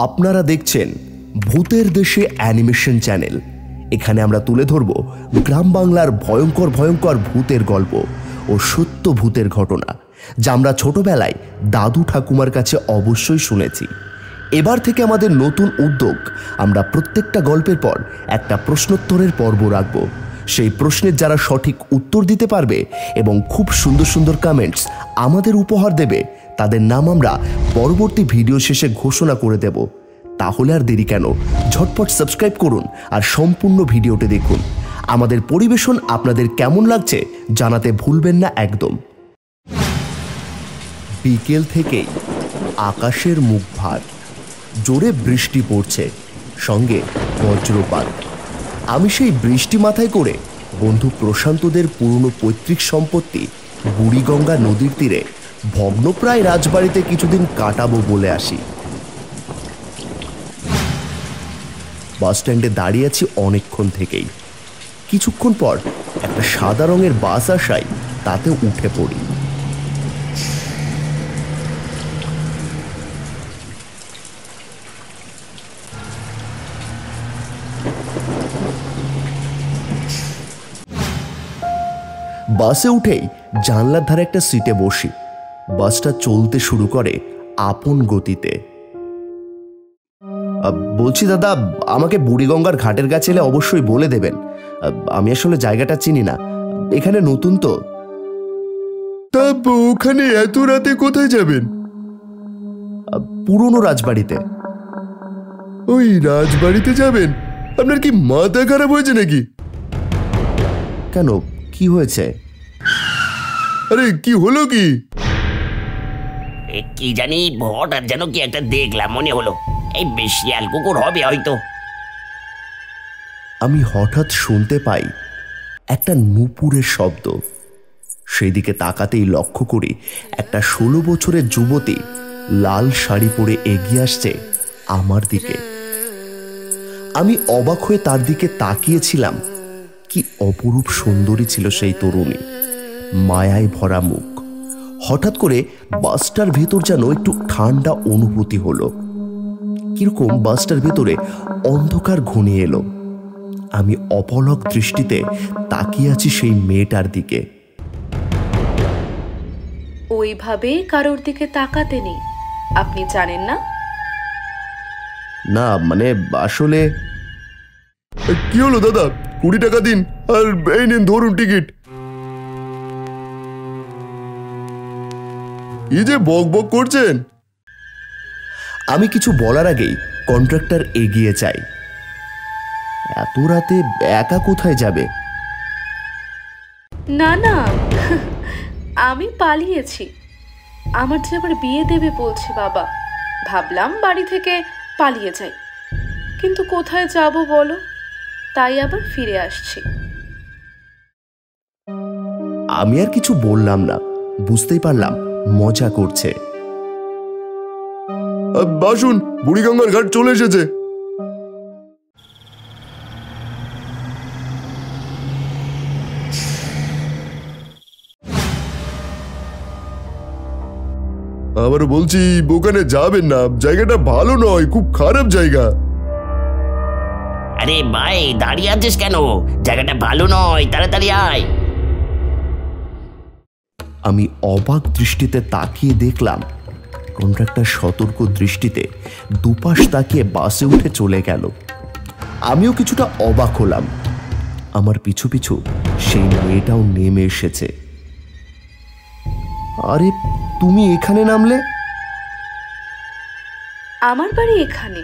আপনারা দেখছেন ভূতের দেশে অ্যানিমেশন চ্যানেল। এখানে আমরা তুলে ধরব গ্রাম বাংলার ভয়ঙ্কর ভয়ঙ্কর ভূতের গল্প ও সত্য ভূতের ঘটনা, যা আমরা ছোটবেলায় দাদু ঠাকুমার কাছে অবশ্যই শুনেছি। এবার থেকে আমাদের নতুন উদ্যোগ, আমরা প্রত্যেকটা গল্পের পর একটা প্রশ্নোত্তরের পর্ব রাখব। সেই প্রশ্নের যারা সঠিক উত্তর দিতে পারবে এবং খুব সুন্দর সুন্দর কমেন্টস আমাদের উপহার দেবে, তাদের নাম আমরা পরবর্তী ভিডিও শেষে ঘোষণা করে দেব। তাহলে আর দেরি কেন, ঝটপট সাবস্ক্রাইব করুন আর সম্পূর্ণ ভিডিওটি দেখুন। আমাদের পরিবেশন আপনাদের কেমন লাগছে জানাতে ভুলবেন না একদম। বিকেল থেকেই আকাশের মুখ ভার, জোরে বৃষ্টি পড়ছে, সঙ্গে বজ্রপাত। আমি সেই বৃষ্টি মাথায় করে বন্ধু প্রশান্তদের পুরনো পৈতৃক সম্পত্তি বুড়িগঙ্গা নদীর তীরে ভগ্নপ্রায় রাজবাড়িতে কিছুদিন কাটাবো বলে আসি। বাস স্ট্যান্ডে দাঁড়িয়ে আছি অনেকক্ষণ থেকেই। কিছুক্ষণ পর একটা সাদা রঙের বাস আসায় তাতে উঠে পড়ি। বাসে উঠেই জানলার ধারে একটা সিটে বসি। বাসটা চলতে শুরু করে আপন গতিতে। বলছি দাদা, আমাকে বুড়িগঙ্গার ঘাটের কাছে এলে অবশ্যই বলে দেবেন। আমি আসলে জায়গাটা চিনি না, এখানে নতুন তো। তা ওখানে এত রাতে কোথায় যাবেন? পুরনো রাজবাড়িতে। ওই রাজবাড়িতে যাবেন? আপনার কি মাথা খারাপ হয়েছে নাকি? কেন, কি হয়েছে? আরে কি হলো কি? কি জানি, হঠাৎ যেন কি একটা দেখলাম, মনে হলো এই শিয়াল কুকুর হবে হয়তো। আমি হঠাৎ শুনতে পাই একটা নূপুরের শব্দ। সেই দিকে তাকাতেই লক্ষ্য করি একটা 16 বছরের যুবতী লাল শাড়ি পরে এগিয়ে আসছে আমার দিকে। আমি অবাক হয়ে তার দিকে তাকিয়েছিলাম। কি অপরূপ সুন্দরী ছিল সেই তরুণী, মায়ায় ভরা মুখ। হঠাৎ করে বাসটার ভেতর যেন একটু ঠান্ডা অনুভূতি হলো। কিরকম বাসটার ভেতরে অন্ধকার ঘনিয়ে এলো। আমি অপলক দৃষ্টিতে তাকিয়ে আছি সেই মেয়েটার দিকে। ওইভাবে কারোর দিকে তাকাতে নেই, আপনি জানেন না? না মানে আসলে। কি হলো দাদা? 20 টাকা দিন আর এই নিন, ধরুন টিকিট। কি যে বক বক করছেন? আমি কিছু বলার আগেই কন্ট্রাক্টর এগিয়ে যায়। এত রাতে একা কোথায় যাবে? না না, আমি পালিয়েছি। আমার যে আবার বিয়ে দেবে বলছে বাবা। ভাবলাম বাড়ি থেকে পালিয়ে যাই, কিন্তু কোথায় যাব বলো, তাই আবার ফিরে আসছি। আমি আর কিছু বললাম না, বুঝতেই পারলাম মজা করছে। আসুন, বুড়িগঙ্গার ঘাট চলে এসেছে। আবার বলছি, ওখানে যাবেন না, জায়গাটা ভালো নয়, খুব খারাপ জায়গা। আরে ভাই, দাঁড়িয়ে আছিস কেন? জায়গাটা ভালো নয়, তাড়াতাড়ি আয়। আমি অবাক দৃষ্টিতে তাকিয়ে দেখলাম কন্ট্রাক্টর সতর্ক দৃষ্টিতে দুপাশ তাকিয়ে বাসে উঠে চলে গেল। আমিও কিছুটা অবাক হলাম। আমার পিছু পিছু সেই মেয়েটাও নেমে এসেছে। আরে তুমি এখানে নামলে? আমার বাড়ি এখানে।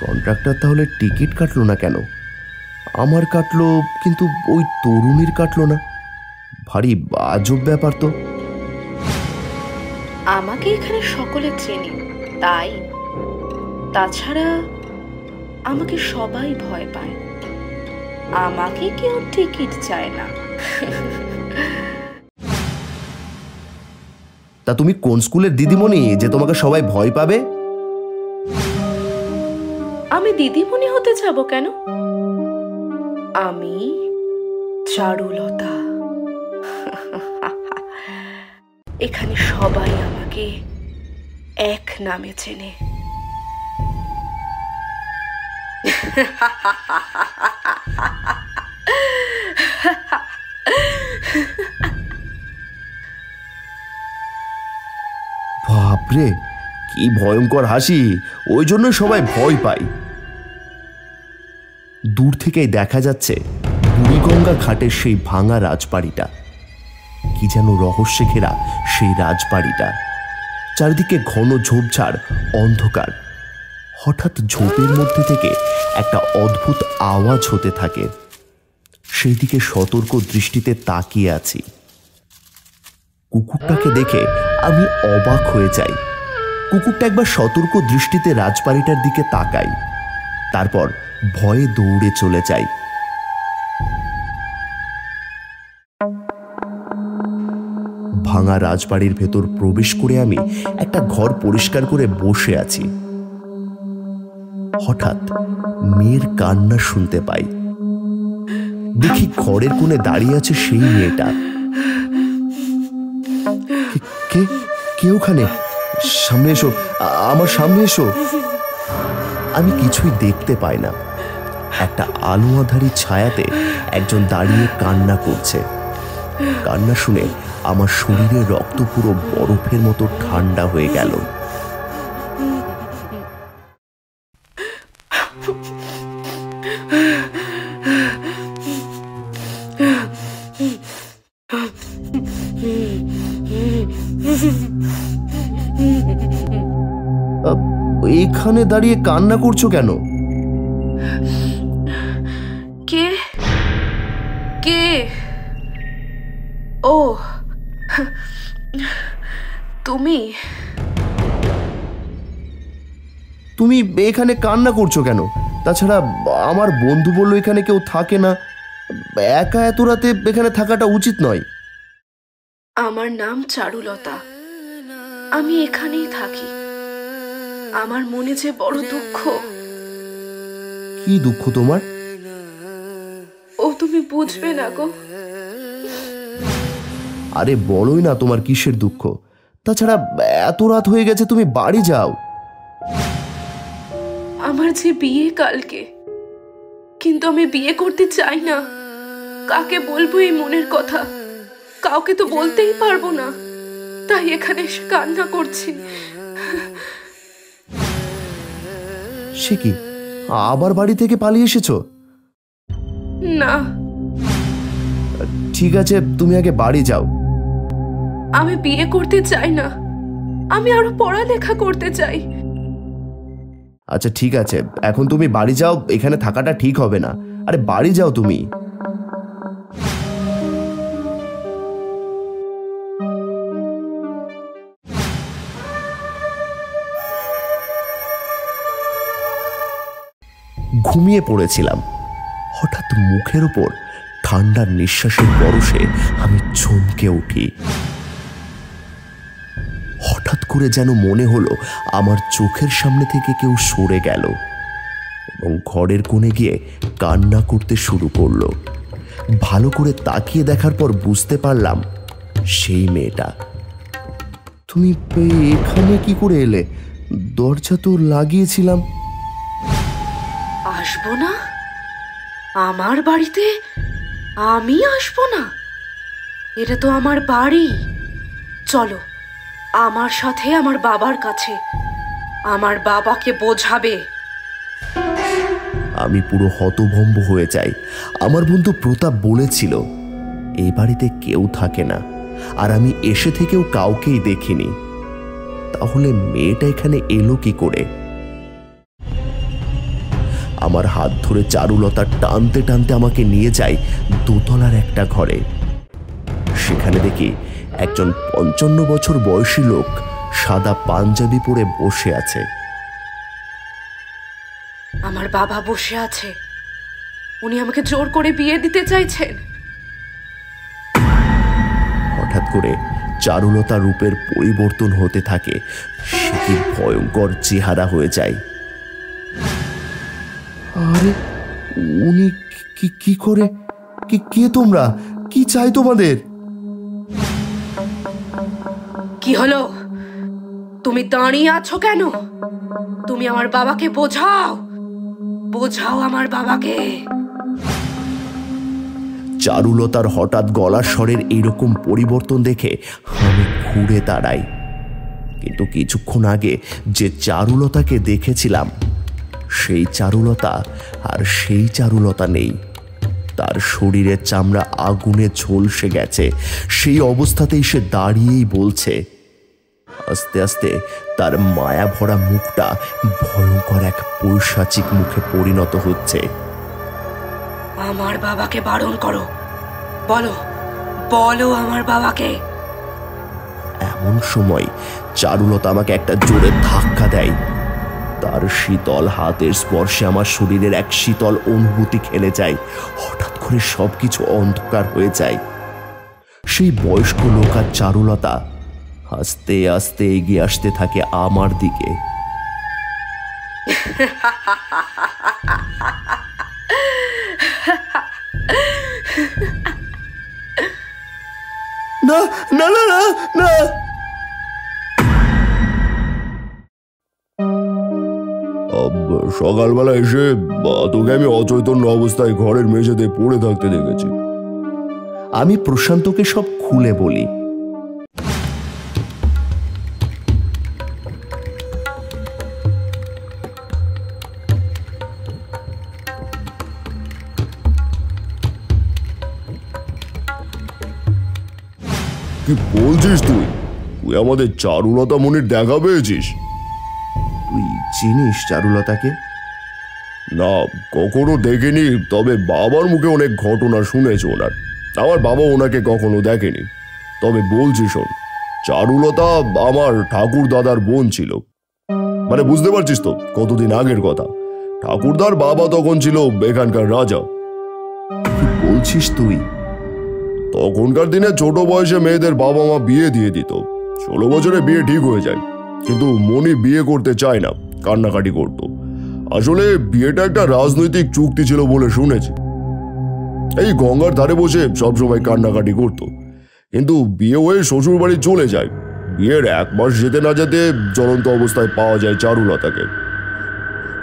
কন্ট্রাক্টর তাহলে টিকিট কাটলো না কেন? আমার কাটলো, কিন্তু ওই তরুণীর কাটলো না। ভারী আজব ব্যাপার তো। আমাকে এখানে সকলে চেনে, তাই। তাছাড়া আমাকে সবাই ভয় পায়, আমাকে কেউ টিকিট চায় না। তা তুমি কোন স্কুলের দিদিমণি যে তোমাকে সবাই ভয় পাবে? আমি দিদিমণি হতে যাব কেন? আমি চারুলতা। এখানে সবাই আমাকে এক নামে চেনে। বাপরে, কি ভয়ঙ্কর হাসি! ওই জন্য সবাই ভয় পায়। দূর থেকেই দেখা যাচ্ছে বুড়িগঙ্গা ঘাটের সেই ভাঙা রাজবাড়িটা। কি যেন রহস্যে ঘেরা সেই রাজবাড়িটা। চারিদিকে ঘন ঝোপঝাড়, অন্ধকার। হঠাৎ ঝোপের মধ্যে থেকে একটা অদ্ভুত আওয়াজ হতে থাকে। সেই দিকে সতর্ক দৃষ্টিতে তাকিয়ে আছি। কুকুরটাকে দেখে আমি অবাক হয়ে যাই। কুকুরটা একবার সতর্ক দৃষ্টিতে রাজবাড়িটার দিকে তাকাই, তারপর ভয়ে দৌড়ে চলে যাই। ভাঙা রাজবাড়ির ভেতর প্রবেশ করে আমি একটা ঘর পরিষ্কার করে বসে আছি। হঠাৎ মেয়ের কান্না শুনতে পাই। দেখি ঘরের কোণে দাঁড়িয়ে আছে সেই মেয়েটা। কে কে ওখানে? সামনে এসো, আমার সামনে এসো। আমি কিছুই দেখতে পাই না। একটা আলো আঁধারি ছায়াতে একজন দাঁড়িয়ে কান্না করছে। কান্না শুনে আমার শরীরের রক্ত পুরো বরফের মতো ঠান্ডা হয়ে গেল। এখানে দাঁড়িয়ে কান্না করছো কেন? কে কে? ও, তুমি তুমি এখানে কান্না করছো কেন? তাছাড়া আমার বন্ধু বললো এখানে কেউ থাকে না। একা এত রাতে এখানে থাকাটা উচিত নয়। আমার নাম চারুলতা। আমি এখানেই থাকি। আমার মনে যে বড় দুঃখ। কি দুঃখ তোমার? ও তুমি বুঝবে না গো। আরে বলোই না তোমার কিসের দুঃখ। তাছাড়া এত রাত হয়ে গেছে, তুমি বাড়ি যাও। আমার যে বিয়ে কালকে, কিন্তু আমি বিয়ে করতে চাই না। কাকে বলবো এই মনের কথা? কাউকে তো বলতেই পারবো না। তাই এখানে এসে কান্না করছি। সে কি, আবার বাড়ি থেকে পালিয়ে এসেছো? না, ঠিক আছে, তুমি আগে বাড়ি যাও। আমি বিয়ে করতে চাই না। আমি আরো পড়ালেখা করতে চাই। আচ্ছা ঠিক আছে, এখন তুমি বাড়ি যাও। এখানে থাকাটা ঠিক হবে না। আরে বাড়ি যাও তুমি। ঘুমিয়ে পড়েছিলাম। হঠাৎ মুখের ওপর ঠান্ডা নিঃশ্বাসের পরশে আমি চমকে উঠি। হঠাৎ করে যেন মনে হলো আমার চোখের সামনে থেকে কেউ সরে গেল এবং ঘরের কোণে গিয়ে কান্না করতে শুরু করলো। ভালো করে তাকিয়ে দেখার পর বুঝতে পারলাম সেই মেয়েটা। তুমি এখানে কি করে এলে? দরজা তো লাগিয়েছিলাম। আসবো না? আমার বাড়িতে আমি আসবো না? এটা তো আমার বাড়ি। চলো আমার সাথে আমার বাবার কাছে। আমার বাবাকে বোঝাবে। আমি পুরো হতভম্ব হয়ে যাই। আমার বন্ধু প্রতাপ বলেছিল এই বাড়িতে কেউ থাকে না, আর আমি এসে থেকেও কাউকেই দেখিনি। তাহলে মেয়েটা এখানে এলো কি করে? আমার হাত ধরে চারুলতা টানতে টানতে আমাকে নিয়ে যায় দোতলার একটা ঘরে। সেখানে দেখি একজন 55 বছর বয়সী লোক সাদা পাঞ্জাবি পরে বসে আছে। আমার বাবা বসে আছে। উনি আমাকে জোর করে বিয়ে দিতে চাইছেন। হঠাৎ করে চারুলতা রূপের পরিবর্তন হতে থাকে। সে কি ভয়ঙ্কর চেহারা হয়ে যায়। আরে উনি কি করে? কে তোমরা? কি চাই তোমাদের? কি হলো? তুমি দাঁড়িয়ে আছো কেন? তুমি আমার বাবাকে বোঝাও, বোঝাও আমার বাবাকে। চারুলতার হঠাৎ গলার স্বরের এইরকম পরিবর্তন দেখে আমি ঘুরে দাঁড়াই। কিন্তু কিছুক্ষণ আগে যে চারুলতাকে দেখেছিলাম সেই চারুলতা আর সেই চারুলতা নেই। তার শরীরের চামড়া আগুনে ঝলসে গেছে। সেই অবস্থাতেই সে দাঁড়িয়েই বলছে। আস্তে আস্তে তার মায়া ভরা মুখটা ভয়ঙ্কর এক পৈশাচিক মুখে পরিণত হচ্ছে। আমার বাবাকে বারণ করো, বলো বলো আমার বাবাকে। এমন সময় চারুলতা আমাকে একটা জোরে ধাক্কা দেয়। তার শীতল হাতের স্পর্শে আমার শরীরের এক শীতল অনুভূতি খেলে যায়। হঠাৎ করে সবকিছু অন্ধকার হয়ে যায়। সেই বয়স্ক লোক আর চারুলতা আস্তে আস্তে এগিয়ে আসতে থাকে আমার দিকে। না না না না না, সকালবেলা এসে তোকে আমি অচৈতন্য অবস্থায় ঘরের মেঝেতে পড়ে থাকতে দেখেছি। আমি প্রশান্তকে সব খুলে বলি। কি বলছিস তুই? তুই আমাদের চারুলতা মনির দেখা পেয়েছিস? তুই চিনিস চারুলতাকে? না, কখনো দেখিনি, তবে বাবার মুখে অনেক ঘটনা শুনেছি ওনার। আমার বাবা ওনাকে কখনো দেখেনি। তবে বলছি শোন, চারুলতা আমার ঠাকুর দাদার বোন ছিল। মানে বুঝতে পারছিস তো কতদিন আগের কথা। ঠাকুরদার বাবা তখন ছিল এখানকার রাজা। কি বলছিস তুই? তখনকার দিনে ছোট বয়সে মেয়েদের বাবা মা বিয়ে দিয়ে দিত। 16 বছরে বিয়ে ঠিক হয়ে যায়, কিন্তু মনি বিয়ে করতে চায় না, কান্নাকাটি করত। আসলে বিয়েটা একটা রাজনৈতিক চুক্তি ছিল বলে শুনেছি। এই গঙ্গার ধারে বসে সবসময় কান্নাকাটি করত। কিন্তু বিয়ে হয়ে শ্বশুর বাড়ি চলে যায়। বিয়ের 1 মাস যেতে না যেতে জ্বলন্ত অবস্থায় পাওয়া যায় চারুলতাকে।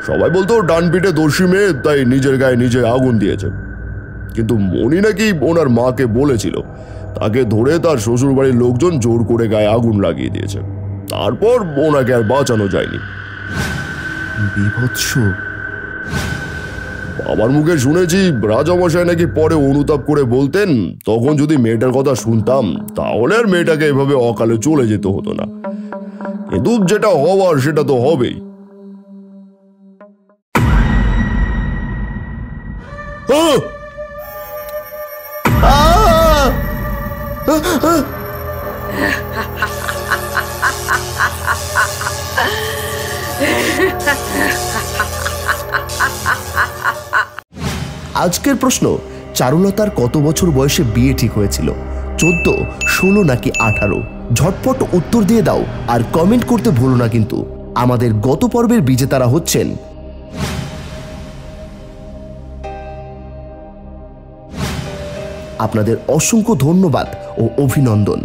সবাই বলতো ডান পিঠে দর্শী মেয়ে, তাই নিজের গায়ে নিজে আগুন দিয়েছে। কিন্তু মনি নাকি ওনার মাকে বলেছিল তাকে ধরে তার শ্বশুর বাড়ির লোকজন জোর করে গায়ে আগুন লাগিয়ে দিয়েছে। তারপর ওনাকে আর বাঁচানো যায়নি। বিভৎস। বাবার মুখে শুনেছি রাজামশাই নাকি পরে অনুতাপ করে বলতেন, তখন যদি মেয়েটার কথা শুনতাম তাহলে আর মেয়েটাকে এভাবে অকালে চলে যেতে হতো না। কিন্তু যেটা হওয়ার সেটা তো হবেই। আজকের প্রশ্ন, চারুলতার কত বছর বয়সে বিয়ে ঠিক হয়েছিল? 14, 16 নাকি 18? ঝটপট উত্তর দিয়ে দাও আর কমেন্ট করতে ভুলো না কিন্তু। আমাদের গত পর্বের বিজেতারা হচ্ছেন আপনাদের অসংখ্য ধন্যবাদ ও অভিনন্দন।